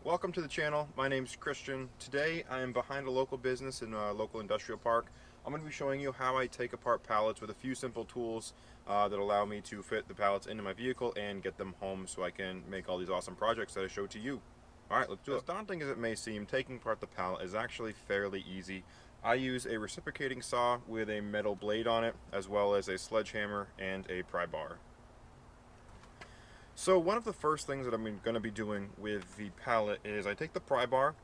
Welcome to the channel. My name's Christian. Today I am behind a local business in a local industrial park. I'm going to be showing you how I take apart pallets with a few simple tools that allow me to fit the pallets into my vehicle and get them home so I can make all these awesome projects that I showed to you. Alright, let's do it. As daunting as it may seem, taking apart the pallet is actually fairly easy. I use a reciprocating saw with a metal blade on it, as well as a sledgehammer and a pry bar. So one of the first things that I'm going to be doing with the pallet is I take the pry bar,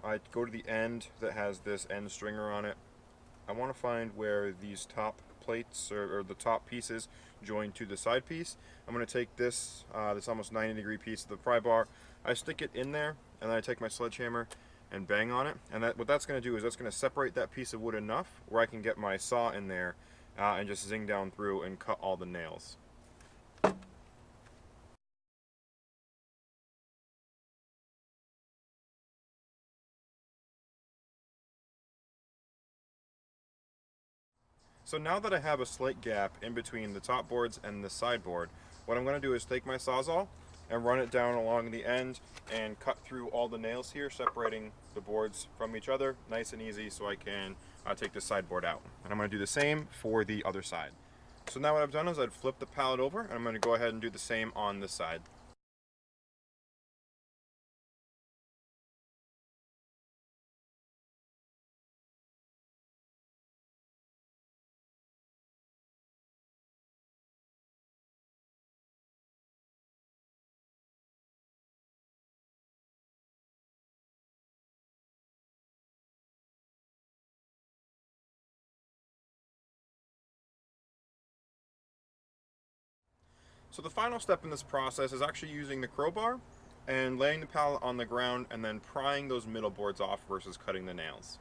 I go to the end that has this end stringer on it. I want to find where these top plates or the top pieces join to the side piece. I'm going to take this almost 90-degree piece of the pry bar, I stick it in there, and then I take my sledgehammer and bang on it. And what that's going to do is that's going to separate that piece of wood enough where I can get my saw in there and just zing down through and cut all the nails. So now that I have a slight gap in between the top boards and the side board, what I'm going to do is take my Sawzall and run it down along the end and cut through all the nails here, separating the boards from each other, nice and easy, so I can take the side board out. And I'm going to do the same for the other side. So now what I've done is I've flipped the pallet over, and I'm going to go ahead and do the same on this side. So the final step in this process is actually using the crowbar and laying the pallet on the ground and then prying those middle boards off versus cutting the nails.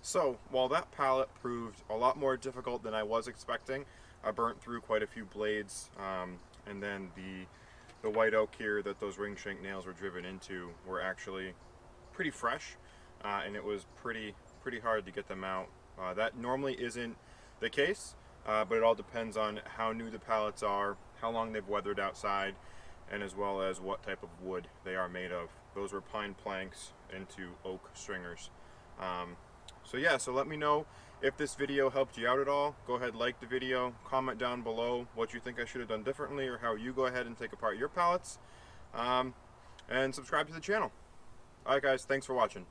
So, while that pallet proved a lot more difficult than I was expecting, I burnt through quite a few blades, and then the white oak here that those ring shank nails were driven into were actually pretty fresh, and it was pretty hard to get them out. That normally isn't the case, but it all depends on how new the pallets are, how long they've weathered outside, and as well as what type of wood they are made of. Those were pine planks into oak stringers. So let me know if this video helped you out at all. Go ahead, like the video, comment down below what you think I should have done differently or how you go ahead and take apart your pallets, and subscribe to the channel. Alright guys, thanks for watching.